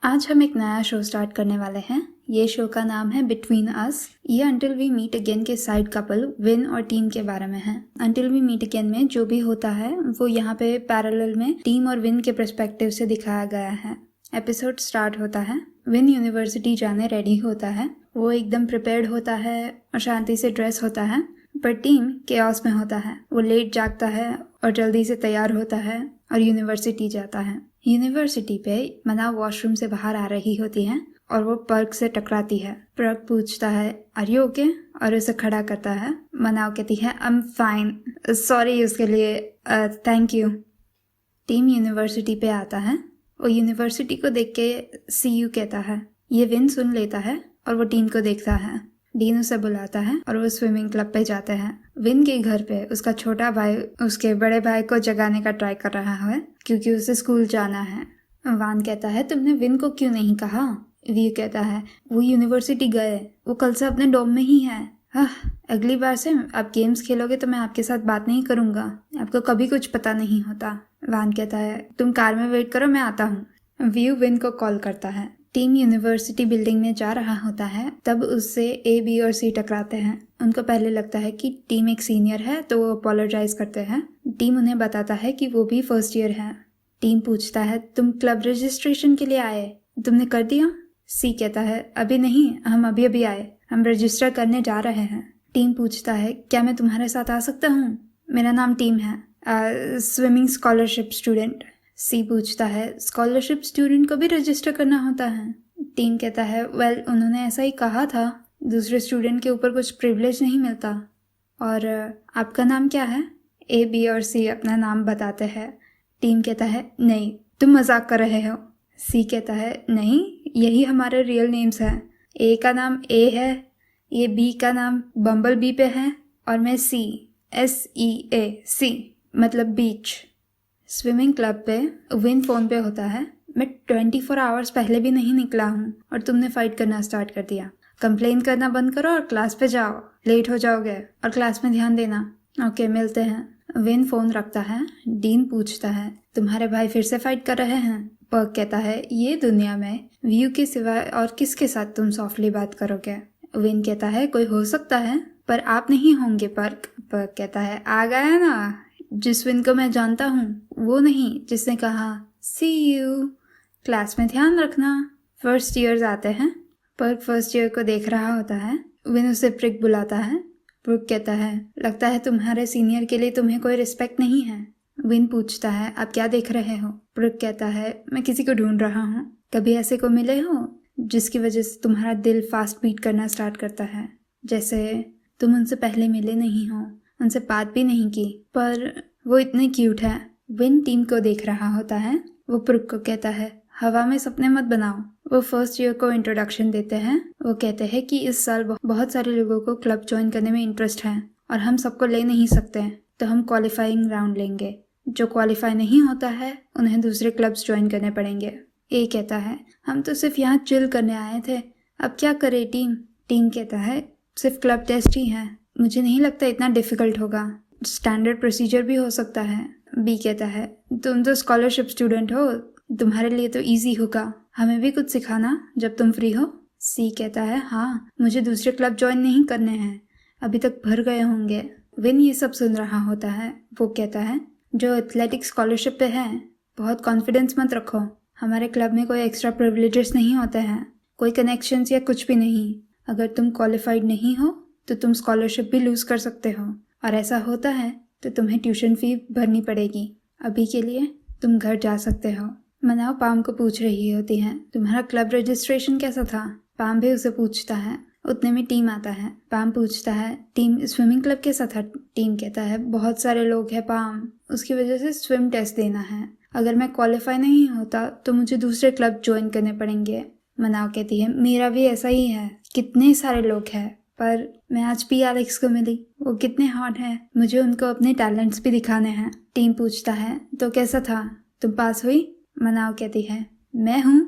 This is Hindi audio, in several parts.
आज हम एक नया शो स्टार्ट करने वाले हैं। ये शो का नाम है बिटवीन अस। ये अंटिल वी मीट अगेन के साइड कपल विन और टीम के बारे में है। अंटिल वी मीट अगेन में जो भी होता है वो यहाँ पे पैरेलल में टीम और विन के पर्सपेक्टिव से दिखाया गया है। एपिसोड स्टार्ट होता है। विन यूनिवर्सिटी जाने रेडी होता है। वो एकदम प्रिपेयर्ड होता है और शांति से ड्रेस होता है, पर टीम केओस में होता है। वो लेट जागता है और जल्दी से तैयार होता है और यूनिवर्सिटी जाता है। यूनिवर्सिटी पे मना वॉशरूम से बाहर आ रही होती है और वो पर्क से टकराती है। पर्क पूछता है आर यू ओके और उसे खड़ा करता है। मनाव कहती है आई एम फाइन, सॉरी उसके लिए, थैंक यू। टीम यूनिवर्सिटी पे आता है। वो यूनिवर्सिटी को देख के सी यू कहता है। ये विन सुन लेता है और वो टीम को देखता है। डीन उसे बुलाता है और वो स्विमिंग क्लब पे जाते हैं। विन के घर पे उसका छोटा भाई उसके बड़े भाई को जगाने का ट्राई कर रहा है क्योंकि उसे स्कूल जाना है। वान कहता है तुमने विन को क्यों नहीं कहा? वी कहता है वो यूनिवर्सिटी गए, वो कल से अपने डॉम में ही है। अगली बार से आप गेम्स खेलोगे तो मैं आपके साथ बात नहीं करूंगा, आपको कभी कुछ पता नहीं होता। वान कहता है तुम कार में वेट करो, मैं आता हूँ। व्यू विन को कॉल करता है। टीम यूनिवर्सिटी बिल्डिंग में जा रहा होता है, तब उससे ए, बी और सी टकराते हैं। उनको पहले लगता है कि टीम एक सीनियर है तो वो अपोलोजाइज करते हैं। टीम उन्हें बताता है कि वो भी फर्स्ट ईयर है। टीम पूछता है तुम क्लब रजिस्ट्रेशन के लिए आए, तुमने कर दिया? सी कहता है अभी नहीं, हम अभी अभी आए, हम रजिस्टर करने जा रहे हैं। टीम पूछता है क्या मैं तुम्हारे साथ आ सकता हूँ? मेरा नाम टीम है, स्विमिंग स्कॉलरशिप स्टूडेंट। सी पूछता है स्कॉलरशिप स्टूडेंट को भी रजिस्टर करना होता है? टीम कहता है वेल उन्होंने ऐसा ही कहा था, दूसरे स्टूडेंट के ऊपर कुछ प्रिविलेज नहीं मिलता। और आपका नाम क्या है? ए, बी और सी अपना नाम बताते हैं। टीम कहता है नहीं, तुम मजाक कर रहे हो। सी कहता है नहीं, यही हमारे रियल नेम्स हैं। ए का नाम ए है, ये बी का नाम बम्बल बी पे है और मैं सी, SEA, सी मतलब बीच। स्विमिंग क्लब पे विन फोन पे होता है मैं 24 आवर्स पहले भी नहीं निकला हूँ और तुमने फाइट करना स्टार्ट कर दिया। कंप्लेन करना बंद करो और क्लास पे जाओ, लेट हो जाओगे, और क्लास में ध्यान देना। ओके, मिलते हैं। विन फोन रखता है। डीन पूछता है तुम्हारे भाई फिर से फाइट कर रहे हैं? पर्क कहता है ये दुनिया में व्यू के सिवाय और किसके साथ तुम सॉफ्टली बात करोगे? विन कहता है कोई हो सकता है पर आप नहीं होंगे पर्क। पर्क कहता है आ गया ना, जिस विन को मैं जानता हूँ, वो नहीं जिसने कहा सी यू, क्लास में ध्यान रखना। फर्स्ट ईयर्स आते हैं। पर्क फर्स्ट ईयर को देख रहा होता है। विन उसे प्रिक बुलाता है। पर्क कहता है लगता है तुम्हारे सीनियर के लिए तुम्हें कोई रिस्पेक्ट नहीं है। विन पूछता है आप क्या देख रहे हो? पर्क कहता है मैं किसी को ढूंढ रहा हूँ। कभी ऐसे को मिले हो जिसकी वजह से तुम्हारा दिल फास्ट बीट करना स्टार्ट करता है, जैसे तुम उनसे पहले मिले नहीं हो, उनसे बात भी नहीं की, पर वो इतने क्यूट है। विन टीम को देख रहा होता है। वो पर्क को कहता है हवा में सपने मत बनाओ। वो फर्स्ट ईयर को इंट्रोडक्शन देते हैं। वो कहते हैं कि इस साल बहुत सारे लोगों को क्लब ज्वाइन करने में इंटरेस्ट है और हम सबको ले नहीं सकते, तो हम क्वालिफाइंग राउंड लेंगे। जो क्वालिफाई नहीं होता है उन्हें दूसरे क्लब्स ज्वाइन करने पड़ेंगे। ए कहता है हम तो सिर्फ यहाँ चिल करने आए थे, अब क्या करे टीम? टीम कहता है सिर्फ क्लब टेस्ट ही है, मुझे नहीं लगता इतना डिफिकल्ट होगा, स्टैंडर्ड प्रोसीजर भी हो सकता है। बी कहता है तुम तो स्कॉलरशिप स्टूडेंट हो, तुम्हारे लिए तो इजी होगा, हमें भी कुछ सिखाना जब तुम फ्री हो। सी कहता है हाँ, मुझे दूसरे क्लब ज्वाइन नहीं करने हैं, अभी तक भर गए होंगे। विन ये सब सुन रहा होता है। वो कहता है जो एथलेटिक स्कॉलरशिप पे है बहुत कॉन्फिडेंस मत रखो, हमारे क्लब में कोई एक्स्ट्रा प्रिविलेजेस नहीं होते हैं, कोई कनेक्शंस या कुछ भी नहीं। अगर तुम क्वालिफाइड नहीं हो तो तुम स्कॉलरशिप भी लूज कर सकते हो, और ऐसा होता है तो तुम्हें ट्यूशन फी भरनी पड़ेगी। अभी के लिए तुम घर जा सकते हो। मनाव पाम को पूछ रही होती है तुम्हारा क्लब रजिस्ट्रेशन कैसा था? पाम भी उसे पूछता है। उतने में टीम आता है। पाम पूछता है टीम स्विमिंग क्लब कैसा था? टीम कहता है बहुत सारे लोग हैं पाम, उसकी वजह से स्विम टेस्ट देना है, अगर मैं क्वालिफाई नहीं होता तो मुझे दूसरे क्लब ज्वाइन करने पड़ेंगे। मनाव कहती है मेरा भी ऐसा ही है, कितने सारे लोग हैं, पर मैं आज पी एलेक्स को मिली, वो कितने हॉट है, मुझे उनको अपने टैलेंट्स भी दिखाने हैं। टीम पूछता है तो कैसा था, तुम पास हुई? मनाव कहती है मैं हूँ।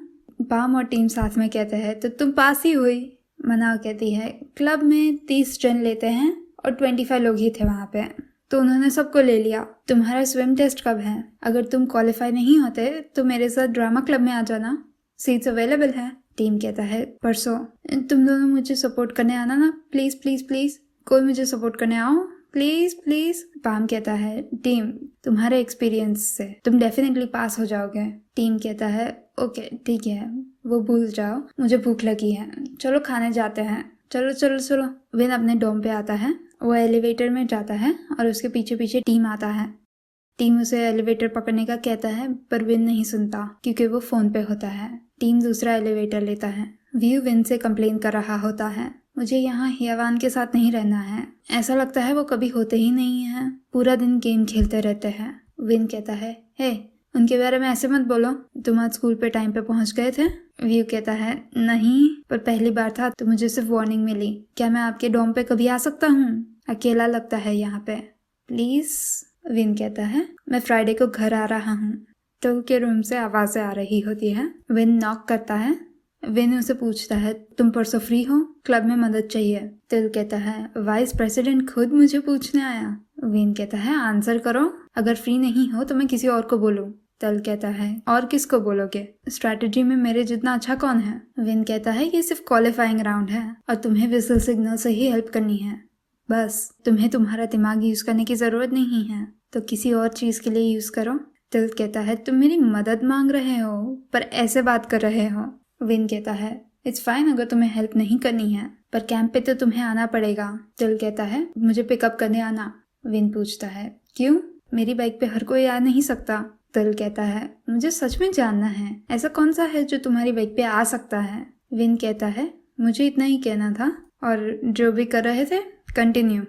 पाम और टीम साथ में कहते हैं तो तुम पास ही हुई। मनाव कहती है क्लब में 30 जन लेते हैं और 25 लोग ही थे वहाँ पे, तो उन्होंने सबको ले लिया। तुम्हारा स्विम टेस्ट कब है? अगर तुम क्वालिफाई नहीं होते तो मेरे साथ ड्रामा क्लब में आ जाना। सीट्स अवेलेबल है। टीम कहता है परसों। तुम दोनों मुझे सपोर्ट करने आना ना, प्लीज प्लीज प्लीज, कोई मुझे सपोर्ट करने आओ प्लीज प्लीज। पाम कहता है टीम तुम्हारे एक्सपीरियंस से तुम डेफिनेटली पास हो जाओगे। टीम कहता है ओके ठीक है, वो भूल जाओ, मुझे भूख लगी है, चलो खाने जाते हैं, चलो चलो चलो। विन अपने डोम पे आता है, वो एलिवेटर में जाता है और उसके पीछे पीछे टीम आता है। टीम उसे एलिवेटर पकड़ने का कहता है पर विन नहीं सुनता क्योंकि वो फोन पे होता है। टीम दूसरा एलिवेटर लेता है। व्यू विन से कंप्लेन कर रहा होता है, मुझे यहाँ हियावान के साथ नहीं रहना है, ऐसा लगता है वो कभी होते ही नहीं है, पूरा दिन गेम खेलते रहते हैं। विन कहता है हे उनके बारे में ऐसे मत बोलो, तुम आज स्कूल पे टाइम पे पहुंच गए थे। व्यू कहता है नहीं, पर पहली बार था तो मुझे सिर्फ वार्निंग मिली, क्या मैं आपके डोम पे कभी आ सकता हूँ? अकेला लगता है यहाँ पे, प्लीज। विन कहता है मैं फ्राइडे को घर आ रहा हूँ। टिल के रूम से आवाजें आ रही होती है। विन नॉक करता है। विन उसे पूछता है तुम परसों फ्री हो, क्लब में मदद चाहिए। टिल कहता है वाइस प्रेसिडेंट खुद मुझे पूछने आया। विन कहता है आंसर करो, अगर फ्री नहीं हो तो मैं किसी और को बोलूं। टिल कहता है और किसको बोलोगे, स्ट्रैटेजी में मेरे जितना अच्छा कौन है? विन कहता है ये सिर्फ क्वालिफाइंग राउंड है और तुम्हें विसल सिग्नल से ही हेल्प करनी है, बस तुम्हें तुम्हारा दिमाग यूज करने की जरूरत नहीं है तो किसी और चीज के लिए यूज करो। टिल कहता है तुम मेरी मदद मांग रहे हो पर ऐसे बात कर रहे हो। विन कहता है इट्स फाइन अगर तुम्हें हेल्प नहीं करनी है, पर कैंप पे तो तुम्हें आना पड़ेगा। टिल कहता है मुझे पिकअप करने आना। विन पूछता है क्यों, मेरी बाइक पे हर कोई आ नहीं सकता। टिल कहता है मुझे सच में जानना है, ऐसा कौन सा है जो तुम्हारी बाइक पे आ सकता है? विन कहता है मुझे इतना ही कहना था और जो भी कर रहे थे कंटिन्यू।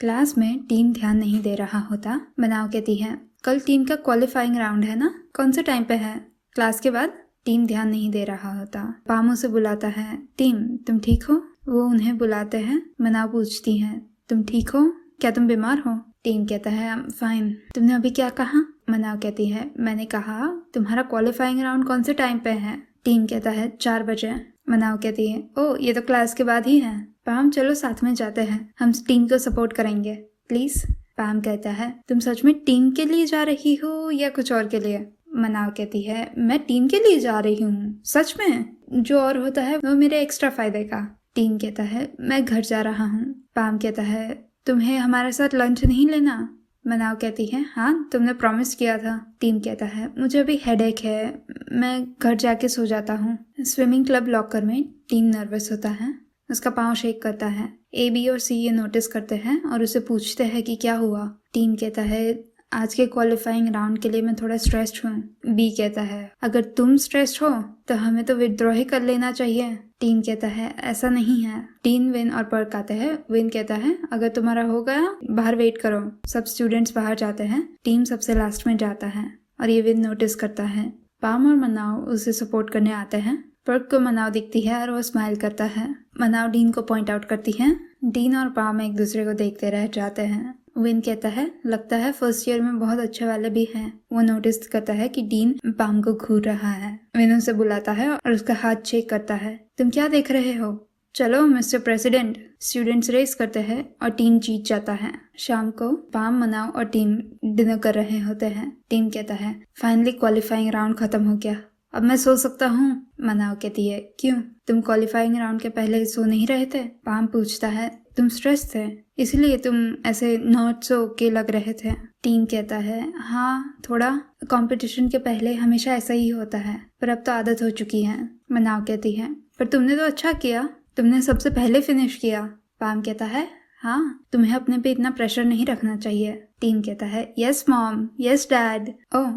क्लास में टीम ध्यान नहीं दे रहा होता। मनाव कहती है कल टीम का क्वालिफाइंग राउंड है ना, कौन से टाइम पे है? क्लास के बाद। टीम ध्यान नहीं दे रहा होता। पामो से बुलाता है टीम तुम ठीक हो? वो उन्हें बुलाते हैं। मनाव पूछती है तुम ठीक हो, क्या तुम बीमार हो? टीम कहता है आई एम फाइन। तुमने अभी क्या कहा? मनाव कहती है मैंने कहा तुम्हारा क्वालिफाइंग राउंड कौन से टाइम पे है? टीम कहता है 4 बजे। मनाव कहती है ओ ये तो क्लास के बाद ही है। पाम चलो साथ में जाते हैं, हम टीम को सपोर्ट करेंगे प्लीज। पाम कहता है तुम सच में टीम के लिए जा रही हो या कुछ और के लिए? मनाव कहती है मैं टीम के लिए जा रही हूँ, सच में, जो और होता है वो मेरे एक्स्ट्रा फायदे का। टीम कहता है मैं घर जा रहा हूँ। पाम कहता है तुम्हें हमारे साथ लंच नहीं लेना? मनाव कहती है हाँ तुमने प्रॉमिस किया था। टीम कहता है मुझे अभी हेडेक है, मैं घर जाके सो जाता हूँ। स्विमिंग क्लब लॉकर में टीम नर्वस होता है, उसका पाँव शेक करता है। ए बी और सी ये नोटिस करते हैं और उसे पूछते हैं कि क्या हुआ। टीम कहता है आज के क्वालिफाइंग राउंड के लिए मैं थोड़ा स्ट्रेस्ड हूँ। बी कहता है अगर तुम स्ट्रेस्ड हो तो हमें तो विथड्रॉ ही कर लेना चाहिए। टीम कहता है ऐसा नहीं है। टीन, विन और पर्क आते हैं। विन कहता है अगर तुम्हारा हो गया बाहर वेट करो। सब स्टूडेंट्स बाहर जाते हैं। टीम सबसे लास्ट में जाता है और ये विन नोटिस करता है। पाम और मनाव उसे सपोर्ट करने आते हैं। पर्क को मनाव दिखती है और वो स्माइल करता है। मनाव डीन को पॉइंट आउट करती है। डीन और पाम एक दूसरे को देखते रह जाते हैं। विन कहता है लगता है फर्स्ट ईयर में बहुत अच्छे वाले भी हैं। वो नोटिस करता है कि डीन पाम को घूर रहा है। विन उसे बुलाता है और उसका हाथ चेक करता है। तुम क्या देख रहे हो? चलो मिस्टर प्रेसिडेंट। स्टूडेंट्स रेस करते हैं और टीम जीत जाता है। शाम को पाम, मनाव और टीम डिनर कर रहे होते हैं। टीम कहता है फाइनली क्वालिफाइंग राउंड खत्म हो गया, अब मैं सो सकता हूँ। मनाव कहती है क्यों, तुम क्वालिफाइंग राउंड के पहले सो नहीं रहे थे? पाम पूछता है तुम स्ट्रेस थे इसलिए तुम ऐसे नॉट सो के लग रहे थे। टीम कहता है हाँ थोड़ा, कंपटीशन के पहले हमेशा ऐसा ही होता है पर अब तो आदत हो चुकी है। मनाव कहती है पर तुमने तो अच्छा किया, तुमने सबसे पहले फिनिश किया। पाम कहता है हाँ तुम्हें अपने पे इतना प्रेशर नहीं रखना चाहिए। टीम कहता है यस मॉम, यस डैड। ओह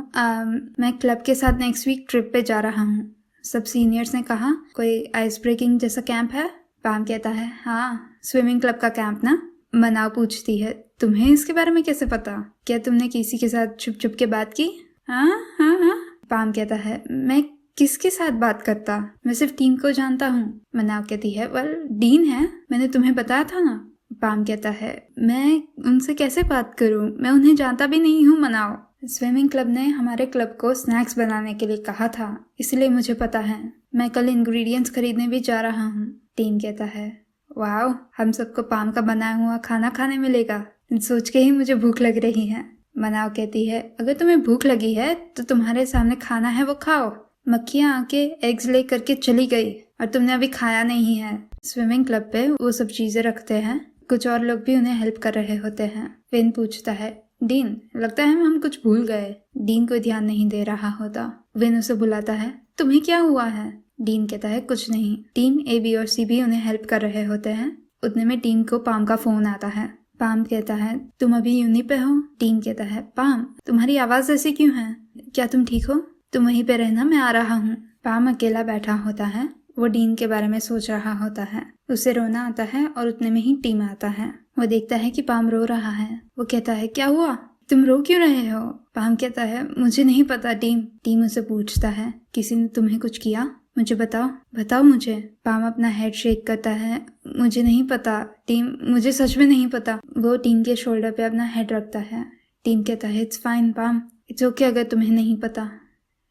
मैं क्लब के साथ नेक्स्ट वीक ट्रिप पे जा रहा हूँ। सब सीनियर्स ने कहा कोई आइस ब्रेकिंग जैसा कैंप है? पाम कहता है हाँ स्विमिंग क्लब का कैंप ना। मनाव पूछती है तुम्हें इसके बारे में कैसे पता, क्या तुमने किसी के साथ छुप छुप के बात की? हाँ हाँ हाँ। पाम कहता है मैं किसके साथ बात करता, मैं सिर्फ टीम को जानता हूँ। मनाव कहती है वेल डीन है, मैंने तुम्हें बताया था ना। पाम कहता है मैं उनसे कैसे बात करूँ, मैं उन्हें जानता भी नहीं हूँ। मनाव स्विमिंग क्लब ने हमारे क्लब को स्नैक्स बनाने के लिए कहा था, इसलिए मुझे पता है। मैं कल इंग्रेडिएंट्स खरीदने भी जा रहा हूँ। टीम कहता है वाह हम सबको पाम का बनाया हुआ खाना खाने मिलेगा, सोच के ही मुझे भूख लग रही है। मनाव कहती है अगर तुम्हें भूख लगी है तो तुम्हारे सामने खाना है वो खाओ। मक्खियाँ आके एग्स ले करके चली गई और तुमने अभी खाया नहीं है। स्विमिंग क्लब पे वो सब चीजें रखते हैं। कुछ और लोग भी उन्हें हेल्प कर रहे होते हैं। विन पूछता है, डीन, लगता है हम कुछ भूल गए। डीन कोई ध्यान नहीं दे रहा होता। विन उसे बुलाता है, तुम्हें क्या हुआ है? डीन कहता है, कुछ नहीं। टीम ए, बी और सी भी उन्हें हेल्प कर रहे होते हैं। उतने में टीम को पाम का फोन आता है। पाम कहता है, तुम अभी यूनि पे हो? टीम कहता है, पाम तुम्हारी आवाज ऐसी क्यों है? क्या तुम ठीक हो? तुम वहीं पे रहना, मैं आ रहा हूँ। पाम अकेला बैठा होता है। वो डीन के बारे में सोच रहा होता है। उसे रोना आता है और उतने में ही टीम आता है। वो देखता है कि पाम रो रहा है। वो कहता है, क्या हुआ? तुम रो क्यों रहे हो? पाम कहता है, मुझे नहीं पता टीम। टीम उसे पूछता है, किसी ने तुम्हें कुछ किया? मुझे बताओ, बताओ मुझे। पाम अपना हेड शेक करता है, मुझे नहीं पता टीम, मुझे सच में नहीं पता। वो टीम के शोल्डर पे अपना हेड रखता है। टीम कहता है, it's fine palm, it's okay अगर तुम्हें नहीं पता,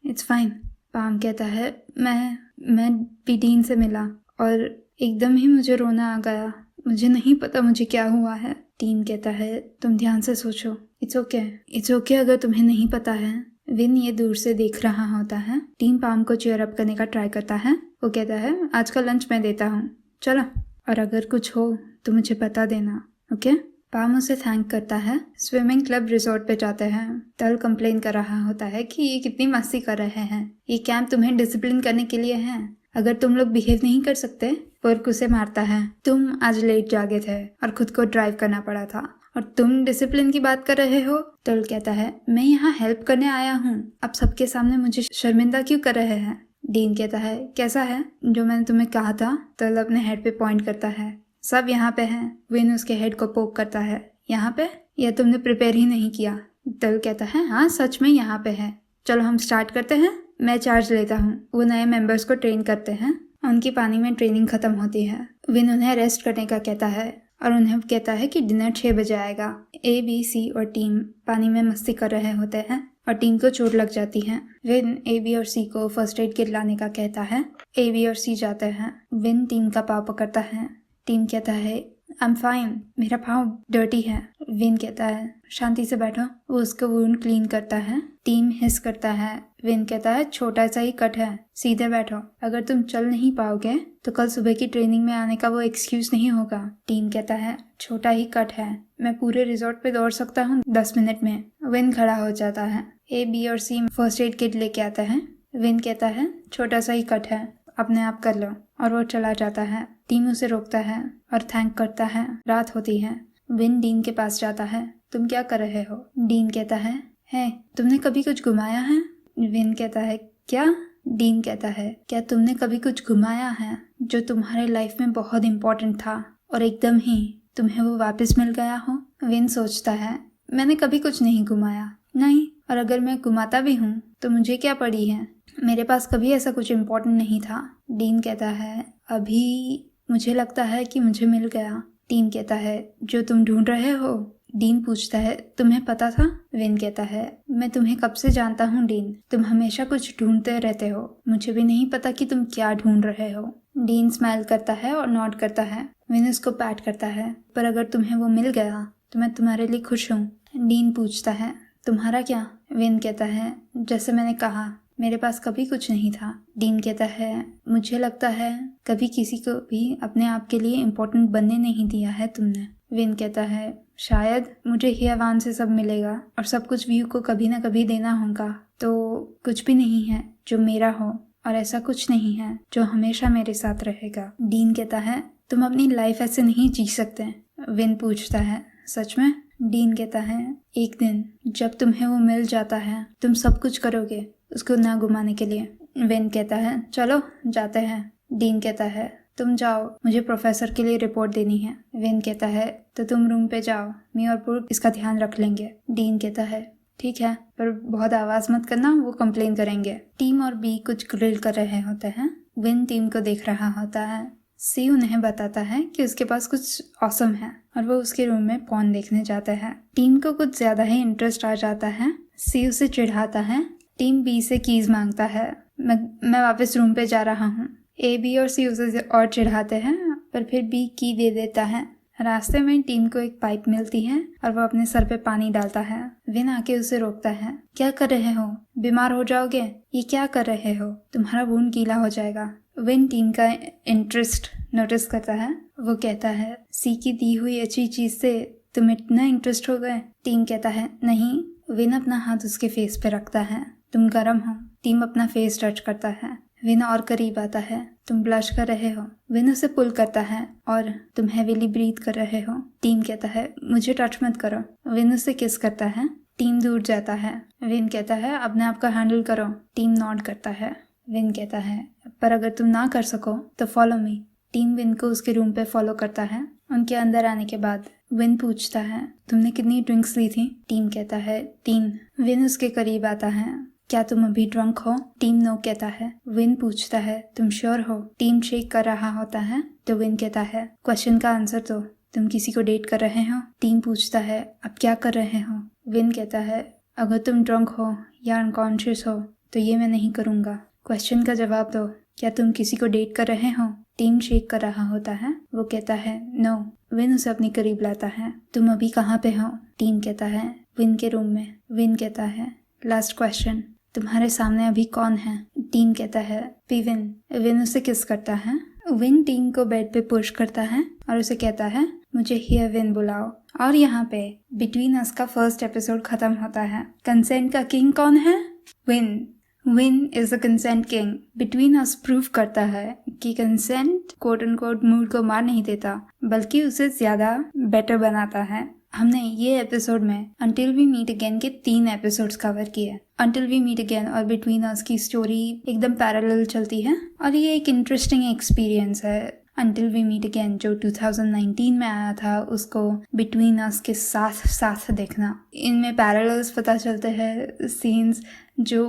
इट्स फाइन। पाम कहता है, मैं भी डीन से मिला और एकदम ही मुझे रोना आ गया। मुझे नहीं पता मुझे क्या हुआ है। टीम कहता है, तुम ध्यान से सोचो, इट्स ओके, इट्स ओके अगर तुम्हें नहीं पता है। विन ये दूर से देख रहा होता है। टीम पाम को चीयर अप करने का ट्राई करता है। वो कहता है, आज का लंच मैं देता हूँ, चलो, और अगर कुछ हो तो मुझे बता देना, ओके? पाम उसे थैंक करता है। स्विमिंग क्लब रिसोर्ट पे जाते हैं। तल कंप्लेन कर रहा होता है कि ये कितनी मस्ती कर रहे हैं। ये कैंप तुम्हें डिसिप्लिन करने के लिए है। अगर तुम लोग बिहेव नहीं कर सकते, पर्क उसे मारता है। तुम आज लेट जागे थे और खुद को ड्राइव करना पड़ा था और तुम डिसिप्लिन की बात कर रहे हो। तल कहता है, मैं यहाँ हेल्प करने आया हूँ, अब सबके सामने मुझे शर्मिंदा क्यों कर रहे हैं? डीन कहता है, कैसा है जो मैंने तुम्हें कहा था? तल अपने हेड पे पॉइंट करता है, सब यहाँ पे हैं। विन उसके हेड को पोक करता है, यहाँ पे? या तुमने प्रिपेयर ही नहीं किया? तल कहता है, हाँ सच में यहाँ पे है। चलो हम स्टार्ट करते हैं, मैं चार्ज लेता हूँ। वो नए मेंबर्स को ट्रेन करते हैं। उनकी पानी में ट्रेनिंग खत्म होती है। विन उन्हें रेस्ट करने का कहता है और उन्हें कहता है कि डिनर 6 बजे आएगा। ए, बी, सी और टीम पानी में मस्ती कर रहे होते हैं और टीम को चोट लग जाती है। विन ए, बी और सी को फर्स्ट एड किट लाने का कहता है। ए, बी और सी जाते हैं। विन टीम का पाँव पकड़ता है। टीम कहता है, आई एम फाइन, मेरा पाँव डर्टी है। विन कहता है, शांति से बैठो। वो उसका वुंड क्लीन करता है। टीम हिस करता है। विन कहता है, छोटा सा ही कट है, सीधे बैठो। अगर तुम चल नहीं पाओगे तो कल सुबह की ट्रेनिंग में आने का वो एक्सक्यूज नहीं होगा। टीम कहता है, छोटा ही कट है, मैं पूरे रिजॉर्ट पे दौड़ सकता हूँ 10 मिनट में। विन खड़ा हो जाता है। ए, बी और सी फर्स्ट एड किट लेके आता है। विन कहता है, छोटा सा ही कट है, अपने आप कर लो, और वो चला जाता है। टीम उसे रोकता है और थैंक करता है। रात होती है। विन डीन के पास जाता है। तुम क्या कर रहे हो? डीन कहता है, तुमने कभी कुछ घुमाया है? विन कहता है, क्या? डीन कहता है, क्या तुमने कभी कुछ घुमाया है जो तुम्हारे लाइफ में बहुत इम्पोर्टेंट था और एकदम ही तुम्हें वो वापस मिल गया हो? विन सोचता है, मैंने कभी कुछ नहीं घुमाया, नहीं, और अगर मैं घुमाता भी हूँ तो मुझे क्या पड़ी है, मेरे पास कभी ऐसा कुछ इम्पोर्टेंट नहीं था। डीन कहता है, अभी मुझे लगता है कि मुझे मिल गया। टीम कहता है, जो तुम ढूंढ रहे हो? डीन पूछता है, तुम्हें पता था? विन कहता है, मैं तुम्हें कब से जानता हूँ डीन, तुम हमेशा कुछ ढूंढते रहते हो, मुझे भी नहीं पता कि तुम क्या ढूंढ रहे हो। डीन स्माइल करता है और नॉड करता है। विन उसको पैट करता है, पर अगर तुम्हें वो मिल गया तो मैं तुम्हारे लिए खुश हूँ। डीन पूछता है, तुम्हारा क्या? विन कहता है, जैसे मैंने कहा, मेरे पास कभी कुछ नहीं था। डीन कहता है, मुझे लगता है कभी किसी को भी अपने आप के लिए इम्पोर्टेंट बनने नहीं दिया है तुमने। विन कहता है, शायद मुझे हियावान से सब मिलेगा और सब कुछ व्यू को कभी ना कभी देना होगा, तो कुछ भी नहीं है जो मेरा हो और ऐसा कुछ नहीं है जो हमेशा मेरे साथ रहेगा। डीन कहता है, तुम अपनी लाइफ ऐसे नहीं जी सकते। विन पूछता है, सच में? डीन कहता है, एक दिन जब तुम्हें वो मिल जाता है तुम सब कुछ करोगे उसको ना घुमाने के लिए। विन कहता है, चलो जाते हैं। डीन कहता है, तुम जाओ, मुझे प्रोफेसर के लिए रिपोर्ट देनी है। विन कहता है, तो तुम रूम पे जाओ, मैं और पुर इसका ध्यान रख लेंगे। डीन कहता है, ठीक है, पर बहुत आवाज मत करना, वो कंप्लेन करेंगे। टीम और बी कुछ ग्रिल कर रहे होते हैं। विन टीम को देख रहा होता है। सी उन्हें बताता है कि उसके पास कुछ ऑसम है और वो उसके रूम में पॉर्न देखने जाते हैं। टीम को कुछ ज्यादा ही इंटरेस्ट आ जाता है। सी उसे चिढ़ाता है। टीम बी से कीज मांगता है। मैं वापस रूम पे जा रहा हूँ। ए, बी और सी उसे और चिढ़ाते हैं, पर फिर बी की दे देता है। रास्ते में टीम को एक पाइप मिलती है और वो अपने सर पे पानी डालता है। विन आके उसे रोकता है। क्या कर रहे हो? बीमार हो जाओगे। ये क्या कर रहे हो? तुम्हारा वुंड गीला हो जाएगा। विन टीम का इंटरेस्ट नोटिस करता है। वो कहता है, सी की दी हुई अच्छी चीज से तुम इतना इंटरेस्ट हो गए? टीम कहता है, नहीं। विन अपना हाथ उसके फेस पे रखता है। तुम गर्म हो। टीम अपना फेस टच करता है। विन और करीब आता है। तुम ब्लश कर रहे हो। विन उसे पुल करता है और तुम हैवीली ब्रीथ कर रहे हो। टीम कहता है, मुझे टच मत करो। विन उसे किस करता है। टीम दूर जाता है। विन कहता है, अपने आप का हैंडल करो। टीम नॉड करता है। विन कहता है, पर अगर तुम ना कर सको तो फॉलो मी। टीम विन को उसके रूम पे फॉलो करता है। उनके अंदर आने के बाद विन पूछता है, तुमने कितनी ड्रिंक्स ली थी? टीम कहता है, 3। विन उसके करीब आता है। क्या तुम अभी ड्रंक हो? टीम नो कहता है। विन पूछता है, तुम श्योर हो? टीम शेक कर रहा होता है तो विन कहता है, क्वेश्चन का आंसर दो। तुम किसी को डेट कर रहे हो? टीम पूछता है, अब क्या कर रहे हो? विन कहता है, अगर तुम ड्रंक हो या अनकॉन्शियस हो तो ये मैं नहीं करूँगा। क्वेश्चन का जवाब दो। क्या तुम किसी को डेट कर रहे हो? टीम शेक कर रहा होता है। वो कहता है, नो। विन उसे अपने करीब लाता है। तुम अभी कहाँ पे हो? टीम कहता है, विन के रूम में। विन कहता है, लास्ट क्वेश्चन, तुम्हारे सामने अभी कौन है? टीम कहता है, विन। विन उसे किस करता है। विन टीम को बेड पे पुश करता है और उसे कहता है, मुझे हियर विन बुलाओ। और यहाँ पे बिटवीन अस का फर्स्ट एपिसोड खत्म होता है। कंसेंट का किंग कौन है? Win. Win is the consent king. Between us prove करता है कि consent quote and quote mood को मार नहीं देता, बल्कि उसे ज्यादा बेटर बनाता है। हमने ये एपिसोड में अंटिल वी मीट अगेन के 3 एपिसोड्स कवर किए। अंटिल वी मीट अगेन और बिटवीन अस की स्टोरी एकदम पैरेलल चलती है और ये एक इंटरेस्टिंग एक्सपीरियंस है। अंटिल वी मीट अगेन जो 2019 में आया था, उसको बिटवीन अस के साथ साथ देखना। इनमें पैरेलल्स पता चलते हैं। सीन्स जो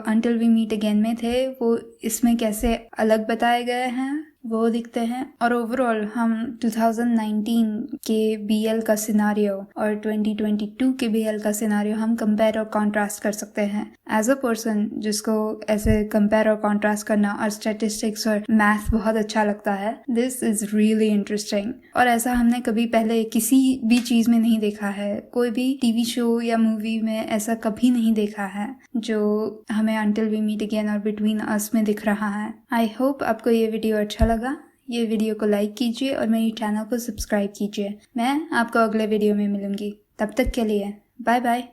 अंटिल वी मीट अगेन में थे वो इसमें कैसे अलग बताए गए हैं वो दिखते हैं। और ओवरऑल हम 2019 के BL का सिनारियो और 2022 के BL का सिनारियो हम कंपेयर और कॉन्ट्रास्ट कर सकते हैं। एज अ पर्सन जिसको ऐसे कंपेयर और कॉन्ट्रास्ट करना और स्टैटिस्टिक्स और मैथ बहुत अच्छा लगता है, दिस इज रियली इंटरेस्टिंग। और ऐसा हमने कभी पहले किसी भी चीज में नहीं देखा है। कोई भी टीवी शो या मूवी में ऐसा कभी नहीं देखा है जो हमें अंटिल वी मीट अगेन और बिटवीन अस में दिख रहा है। आई होप आपको ये वीडियो अच्छा लगा। ये वीडियो को लाइक कीजिए और मेरी चैनल को सब्सक्राइब कीजिए। मैं आपको अगले वीडियो में मिलूंगी। तब तक के लिए बाय बाय।